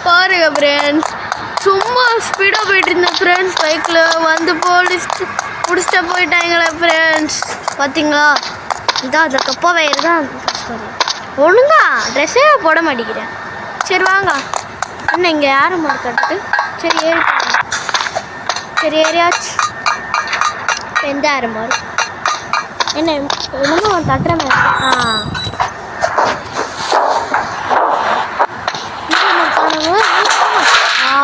பாருங்க ஃப்ரெண்ட்ஸ், சும்மா ஸ்பீடாக போயிட்டு இருந்தேன் ஃப்ரெண்ட்ஸ். பைக்கில் வந்து முடிச்சுட்டு போயிட்டாங்களே ஃப்ரெண்ட்ஸ். பார்த்தீங்களா, இதான் அந்த தொப்பா வயிறு தான். ஒழுங்கா ட்ரெஸ்ஸே போட மாட்டேங்கிறேன். சரி வாங்க, என்ன இங்கே யாரும் மார்க்கெட்டுக்கு. சரி ஏறியாச்சு. எந்த யாரும் மாறு என்ன என்னமோ தட்டுற மாதிரி.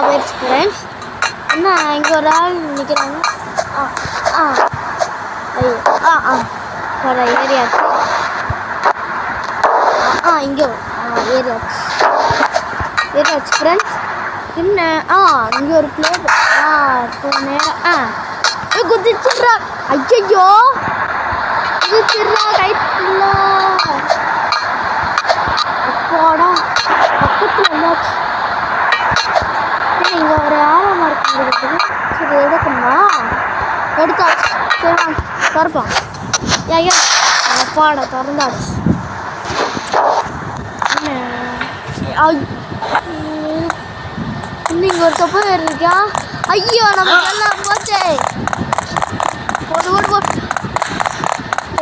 வெயிட் ஃப்ரெண்ட்ஸ், என்ன இங்கே ஒரு ஆள் நிற்கிறாங்க. ஐயோ வர ஏரியாச்சு. இங்கே ஏரியாச்சு ஃப்ரெண்ட்ஸ். என்ன இங்கே ஒரு பிளேட். இப்போ நேரம் குதிச்சிட்றா. ஐயோ குதிச்சிட்றா கைப்பில்ல. அப்பாடா பக்கத்தில் வந்தாச்சு. இங்கே ஒரு ஆரமாக இருக்குது. சரி எடுக்கணுமா? எடுத்தாச்சு. சரி வாங்க திறப்போம். ஐயா அப்பாடா திறந்தாச்சு. இன்னும் இங்கே ஒரு தொப்பை வேறு இருக்கா? ஐயோ நம்ம எல்லாம் போச்சே. ஓடு ஓடு ஓடு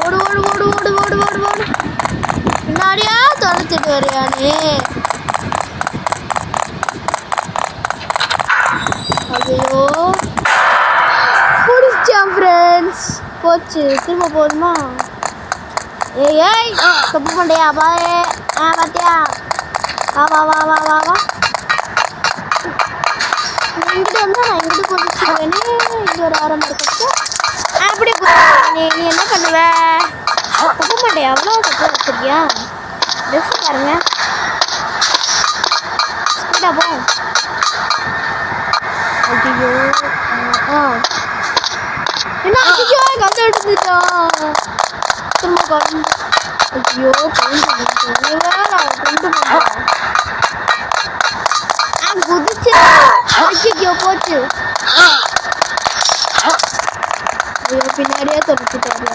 ஓடு ஓடு ஓடு ஓடு ஓடு ஓடு ஓடு. பின்னாடியா தொலைச்சிட்டு வரையானே. ஐயோ பிடிச்சான் ஃப்ரெண்ட்ஸ். போச்சு. திரும்ப போதுமா? ஏய் தப்பு பண்ணியா பாரு. பார்த்தியா? வா வா வா வா வா வா. இங்கிட்ட வந்தால் நான் இங்கிட்ட குதிச்சுடுவேனே. இங்கே ஒரு ஆரம்பம் இருக்கு. அப்படி நீ என்ன பண்ணுவ? தப்பு மாட்டேன். அவ்வளோ தப்பு வச்சுருக்கியா? ட்ரெஸ் பாருங்க. ஸ்பீடாக போ. ஐயோ என்ன ஐயோ கதை எடுத்துட்டான். திரும்ப கலந்து. ஐயோ கொண்டு குதிச்சு. ஐயோ போச்சு. ஐயோ பின்னாடியே தொலைச்சிட்டாரு.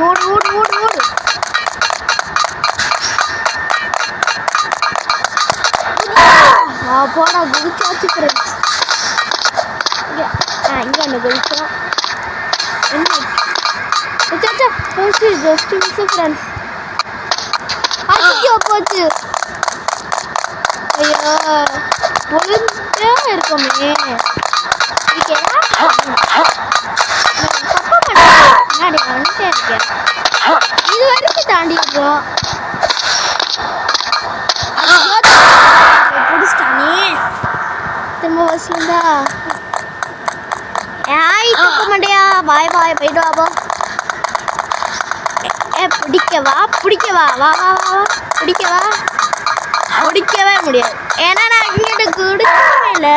ஓடு ஓடு ஓடு ஓடு. போடா குதிச்சாச்சு ஃப்ரெண்ட்ஸ். இங்கே ஒன்று குதிச்சோம். என்ன போச்சு. Just miss friends. ஐயோ போச்சு. ஐயோ ஒழுங்கா இருக்குமே. தப்பா பண்ணாடி வந்துட்டே இருக்கேன். இது வரைக்கும் தாண்டிடுறோம். பிடிச்சிட்டானே. திரும்ப வசூலா. தூக்க மாட்டியா? பாய் பாய் போயிட்டு வாப்போ. பிடிக்கவா வா வா வா பிடிக்கவே முடியாது. ஏன்னா நான் இங்கிட்ட கொடுக்கவே இல்லை.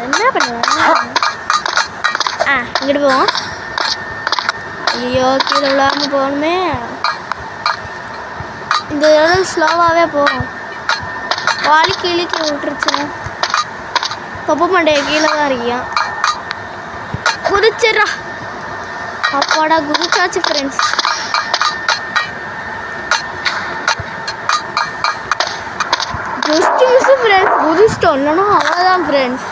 என்ன பண்ணுவேன்? இங்கிட்டு போவோம். ஐயோ கீழே விழாமல் போகணுமே. இந்த இடம் ஸ்லோவாகவே போகும். வாலி கீழே விட்டுருச்சுங்க. தொப்ப மாட்டேன். கீழே தான் இருக்கியா? குதிச்சிட்றா. அப்பாடா குதிச்சாச்சு ஃப்ரெண்ட்ஸ். Just miss friends. குதிச்சிட்டோம். இல்லைன்னா அவ்வளோதான் ஃப்ரெண்ட்ஸ்.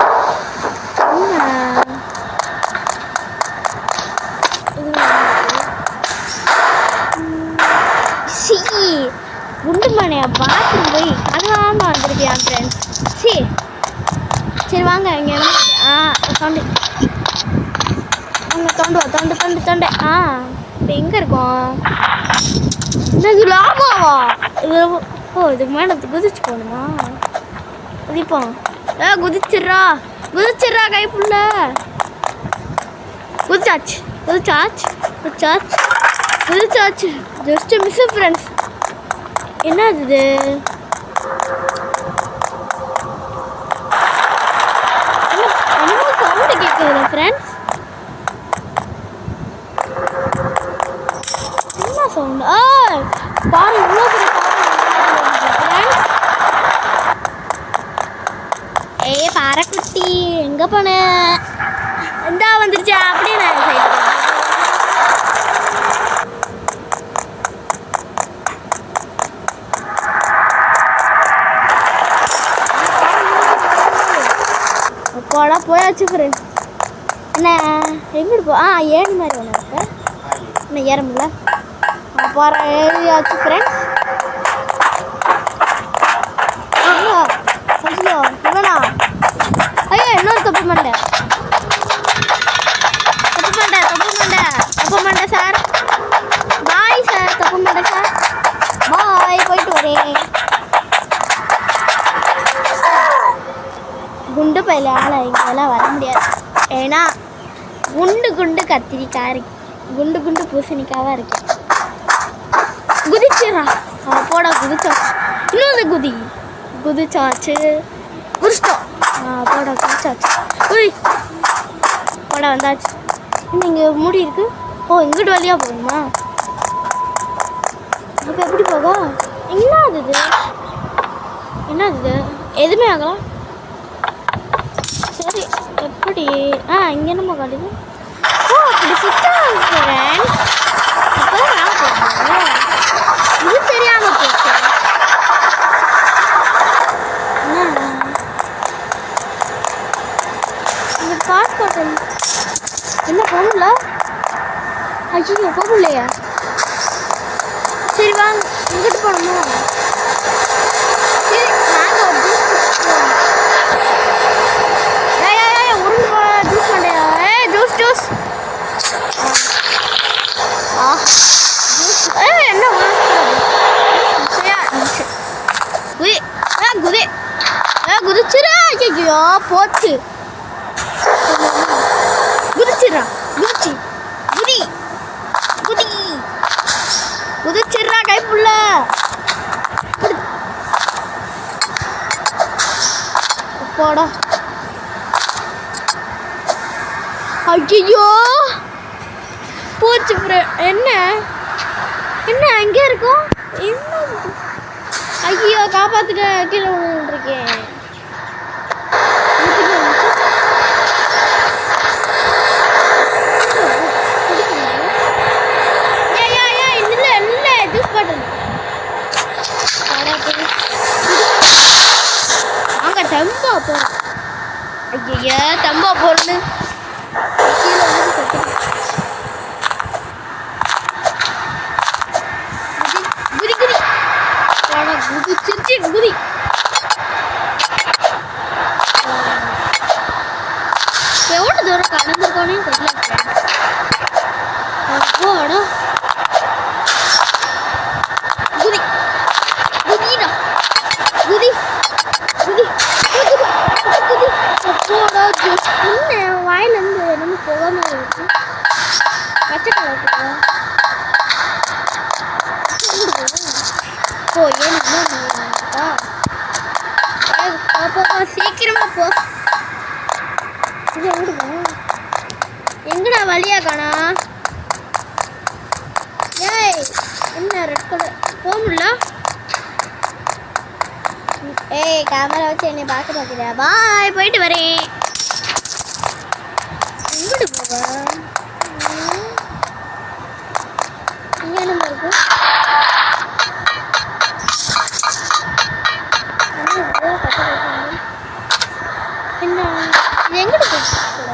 குண்டு மனையா பாத்ரூம் போய் அதுவாம வந்திருக்கியான் ஃப்ரெண்ட்ஸ். சரி வாங்க இங்கே தொண்டு அங்கே தொண்டு தொண்டு தொண்டு தொண்டு. இப்போ எங்கே இருக்கோம்? இது லாபாவா? இதுக்கு மேலே குதிச்சு போகணுமா? குதிப்போம். குதிச்சிட்றா கைப்புள்ள. குதிச்சாச்சு. Just miss friends. என்ன இது? என்ன சவுண்டு கேட்குதுல ஃப்ரெண்ட்ஸ்? என்ன சவுண்டு? பாரு இவ்வளோ பெரிய ஃப்ரெண்ட்ஸ். பாறைக்குட்டி எங்கே போன? இந்தா வந்துருச்சா? அப்படியே நான் போடா போயாச்சு ஃப்ரெண்ட்ஸ். என்ன எங்கிட்டு போ ஏறி மாதிரி ஒன்று இருக்கு. இன்னும் ஏற முடியல. போகிற ஏறியாச்சு ஃப்ரெண்ட்ஸ். ஐயோ இவனா ஐயோ இன்னொரு தப்பு மாட்டேன் சார். Bye sir. தப்பு மாட்டேன் சார். பாய் போயிட்டு வரேன். குண்டு பையில இங்கெல்லாம் வர முடியாது. ஏன்னா குண்டு கத்திரிக்காய் இருக்கு. குண்டு பூசணிக்காவாக இருக்கு. குதிச்சிடா போடா. குதிச்சாச்சு. இன்னொரு குதிச்சாச்சு. குதிச்சிட்டோம். போடா குதிச்சாச்சு. போடா வந்தாச்சு. இன்னும் இங்கே மூடி இருக்கு. இங்கிட்டு வழியாக போகணுமா? அப்போ எப்படி போக? என்னது எதுவுமே ஆகலாம். சரி எப்படி இங்கே என்னமோ காட்டுது. அப்படி சுத்தம் ஃப்ரெண்ட்ஸ். அப்போ நான் போகிறேன். இது தெரியாமல் போச்சு. இந்த பாஸ்போர்ட் என்ன போகல? ஐயோ போகலையா? சரி வாங்க இங்கிட்டு போகணுமா? சரி நாங்கள் ஒரு ஜூஸ் உருண்டு ஜூஸ் பண்ணையா? ஜூஸ் ஜூஸ் என்ன குதிச்சிரா. ஐயோ போச்சு. குதிச்சிடா. குதிச்சிடுறா கைப்புள்ள. போடா. ஐயோ போச்சு. என்ன அங்கே இருக்கும். என்ன ஐயோ காப்பாத்துக்க. கீழே விழுந்துருக்கேன். தம்பா போகிறோம். ஐயா தம்பா போகிறது கீழே வந்து குதிச்சிருச்சு. குதி எவ்வளோ தூரம் கடந்துருக்கோனே தெரியல. போடா குதி குதிடா குதி போடா. என்ன வாயிலேருந்து என்னமோ போகாம இருக்கு. பச்சை கலர் சீக்கிரமா போ. எங்கடா வழியா காணா? ஏய் என்ன ரெட் கலர் போக முடியல. கேமரா வச்சு என்னை பார்க்குறியா? பாய் போயிட்டு வரேன். எங்கிட்டு போவ? இங்கே என்ன இருக்கு? என்ன எங்கிட்டு போட?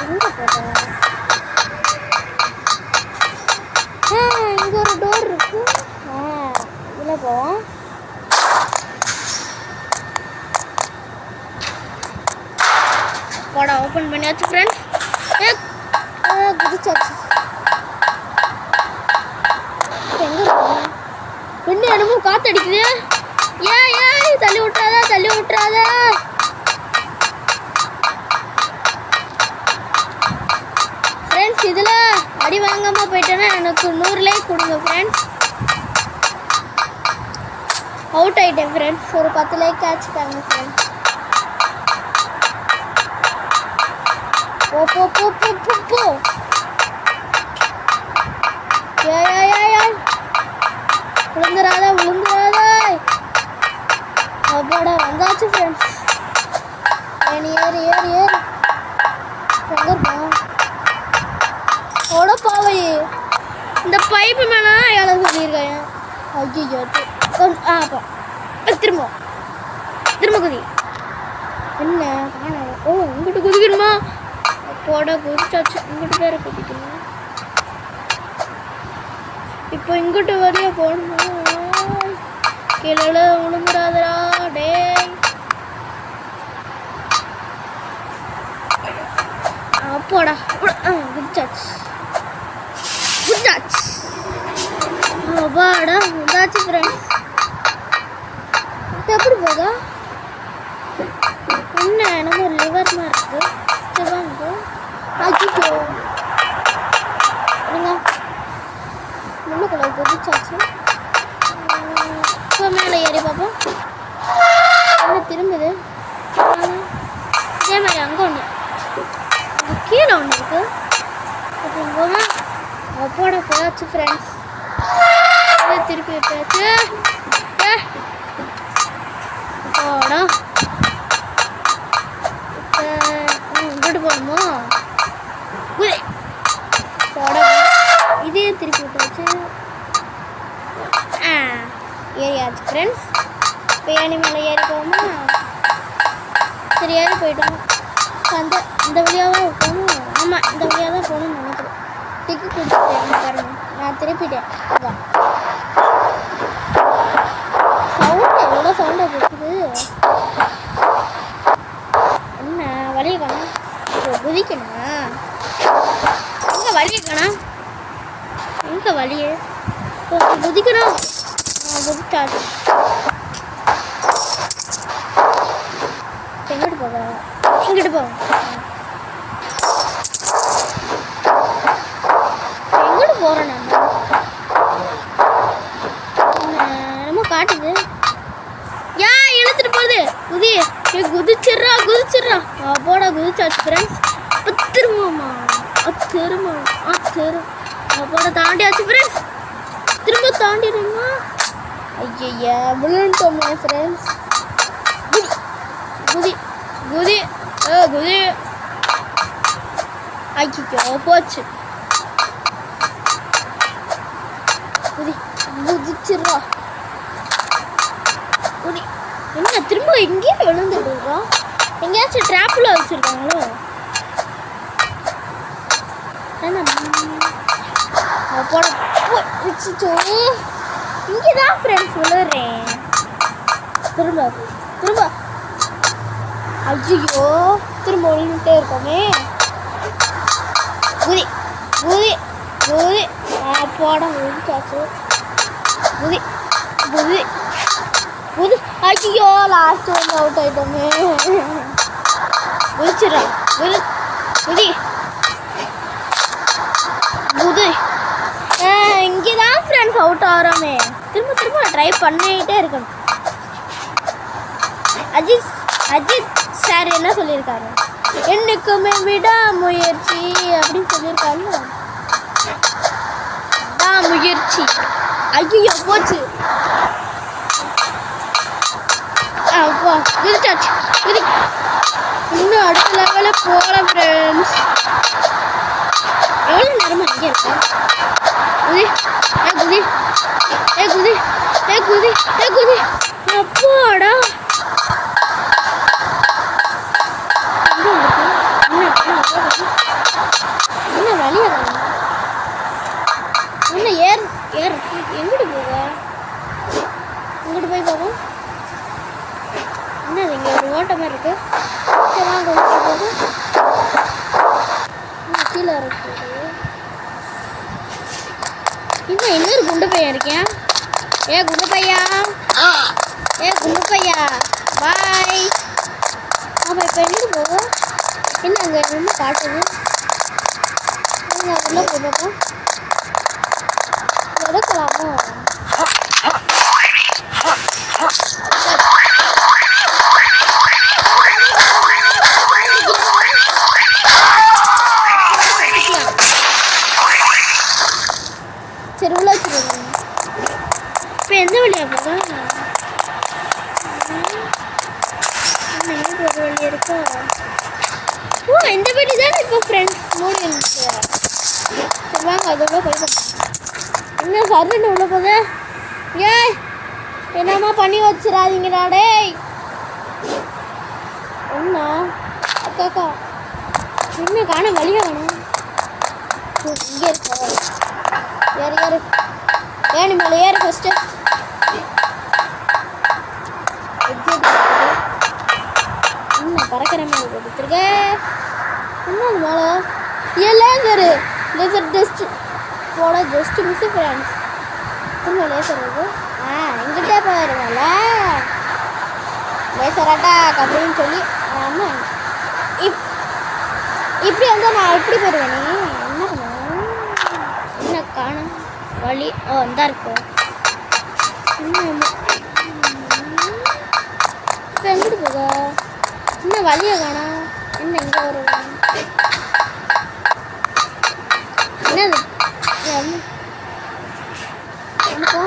எங்க போட்ட? இங்கே ஒரு டோர் இருக்கு. இதில் போவோம். போடா ஓப்பன் பண்ணியாச்சு ஃப்ரெண்ட்ஸ். குதிச்சாச்சு. எங்கே இருக்கும்? என்ன என்னமோ காற்றடிக்குது. ஏய் தள்ளி விட்டுறாத. ஃப்ரெண்ட்ஸ் இதில் அடி வாங்காமல் போயிட்டேன்னா எனக்கு 100 லைக் கொடுங்க ஃப்ரெண்ட்ஸ். அவுட் ஆகிட்டேன் ஃப்ரெண்ட்ஸ். ஒரு 10 லைக் ஆச்சு தாங்க ஃப்ரெண்ட்ஸ். போ. ஏய் விழுந்துராத. அப்போடா வந்தாச்சு ஃப்ரெண்ட்ஸ். ஏறி எங்கே இருக்கா? ஓட பாவை. இந்த பைப்பு மேலே ஏழை சொல்லியிருக்கேன். ஐயோ திரும்ப குதி. என்ன காணோம். ஓ இங்கிட்டு குதிக்கணுமா? அப்போட குதிச்சாச்சு. இங்கிட்டு வேற குதிக்கணும். இப்போ இங்கிட்டு வழியா போகணுமா? கீழே விழுந்துடாதரா டேய். அப்போடா குதிச்சாச்சு. குதிச்சாச்சு. அப்பாடா குதிச்சாச்சு ஃப்ரெண்ட்ஸ். எப்படி போதா? என்ன நம்ம லிவர் மாதிரி இருக்கு. சிவாங்க ஆக்கிக்கோ முன்னுக்குள்ள குதிச்சாச்சு. இப்போ மேலே ஏறி பார்ப்போம். என்ன திரும்புது? இதே மாதிரி அங்கே ஒன்று கீழே ஒன்று இருக்கு. அப்போ இங்கோமா அப்போட போயாச்சு ஃப்ரெண்ட்ஸ். திருப்பி விட்டாச்சு. போடா இங்கிட்டு போகணுமோ? போட இதையும் திருப்பி விட்டாச்சு. ஏறியாச்சு ஃப்ரெண்ட்ஸ். இப்போ ஏணி மேலே ஏறி போவோமா? சரி ஏறி போயிட்டோம். இந்த வழியாக தான் போகணும். ஆமாம் இந்த வழியாக தான் போகணும்னு நினைக்கிறேன். டிக்கெட் கொடுத்துட்டேன் பாருங்க. நான் திருப்பிட்டேன். அதான் சவுண்டு எவ்வளோ சவுண்டாக போக்குது. என்ன வழியை காணும்? குதிக்கணுமா? எங்கே வழியை காணும்? எங்கே வழியே? குதிக்கணும். குதிச்சாச்சு. எங்கிட்டு போக? இங்கிட்டு போக. எங்கிட்டு போகிறோம்? நம்ம காட்டுது. ஏன் இழுத்துட்டு போகுது? குதிச்சிட்றா குதிச்சிட்றா. போடா குதிச்சாச்சு ஃப்ரெண்ட்ஸ். இப்போ திரும்பமா போட தாண்டியாச்சு ஃப்ரெண்ட்ஸ். திரும்ப தாண்டிடுமா? ஐயா விழுந்துட்டோமே ஃப்ரெண்ட்ஸ். குதி குதி குதி. ஐயோ போச்சு. குதி குதிச்சிட்றா குதி. என்ன திரும்ப எங்கேயும் விழுந்துடுறோம்? எங்கேயாச்சும் ட்ராப்பில் வச்சுருக்காங்களோ? போட வச்சுச்சோ. இங்கே தான் ஃப்ரெண்ட்ஸ் விழுறேன். திரும்ப திரும்ப. ஐயோ திரும்ப விழுந்துட்டே இருக்கோமே. குதி குதி குதி. போட விழுந்துச்சாச்சு. குதி குதி குதி. ஐயோ லாஸ்ட் வந்து அவுட் ஆகிட்டோமே. குதிச்சிடறேன். குதி குதி குதி. இங்கே தான் ஃப்ரெண்ட்ஸ் அவுட் ஆகிறோமே. திரும்ப திரும்ப ட்ரை பண்ணிகிட்டே இருக்கணும். அஜித் சார் என்ன சொல்லியிருக்காரு? என்னைக்குமே விடாமுயற்சி அப்படின்னு சொல்லியிருக்காருல்ல. விடாமுயற்சி. ஐயோ போச்சு. அப்பா குதிச்சாச்சு. குதி. இன்னும் அடுத்த லெவலில் போகலாம் ஃப்ரெண்ட்ஸ். எவ்வளோ நேரமாக இங்கே இருக்கா? குதி குதி குதி குதி குதி. அப்பாடா என்ன வழியா? என்ன ஏர் ஏர் எங்கிட்டு போக? இங்கிட்டு போய் போவோம். என்னது இங்கே ஒரு ஓட்ட மாதிரி இருக்கு. வாங்க போகும். கீழே இருக்கு. இன்னும் இன்னொரு குண்டு பையன் இருக்கேன். குண்டு பையா குண்டு பையா பாய். ஆமாம் இப்போ எங்கே போகும்? என்ன அங்கே என்ன காட்டுது? உள்ள போய் பார்ப்போம். எடுக்கலாமோ? சரி உள்ள வச்சுருங்க. இப்போ எந்த வழியாக போக? ஒரு வழி இருக்கா? ஓ இந்த வீடு தானே இப்போ ஃப்ரெண்ட்ஸ் மூடி இருந்துச்சு. சரி வாங்க அதோட போய் என்ன சருன்னு உள்ள போகுது. ஏய் என்னம்மா பண்ணி வச்சிடாதீங்கடா டேய். என்ன அக்கா அக்கா என்ன காணும் வழியாக வேணும் இங்கே இருக்கா ஏறு ஏறு ஏணி மேலே ஏறு ஃபஸ்ட்டு என்ன பறக்கிற மேலே கொடுத்துருக்க என்ன அது மேலே ஏன் லேசரு லேசர் டெஸ்ட் போட ஜஸ்ட் மிஸ் ஃப்ரெண்ட்ஸ் என்ன லேசர் இது எங்கிட்டே போயிடுவேன்ல லேசர் அட்டாக் அப்படின்னு சொல்லி ஆமாம் இப்படி வந்து நான் எப்படி போயிடுவேன் நீ என்ன பண்ணுவேன் என்ன காணும் வழி இந்தா இருக்கும் இப்போ எங்கிட்டு போக இன்னும் வழியை காணும் என்ன இங்கே வருவேன் என்னது என்னப்போ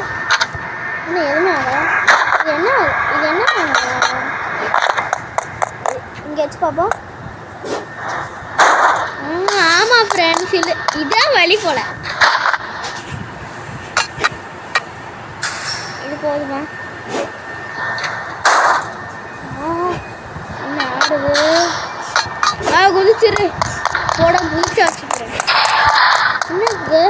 இன்னும் எதுவுமே ஆகும் இது என்ன இங்கே வச்சு பார்ப்போம் ஆமாம் ஃப்ரெண்ட்ஸ் இதான் வழி போல இது போதுமா என்ன ஆடுது குதிச்சிரு போட குதிச்சாச்சு என்னது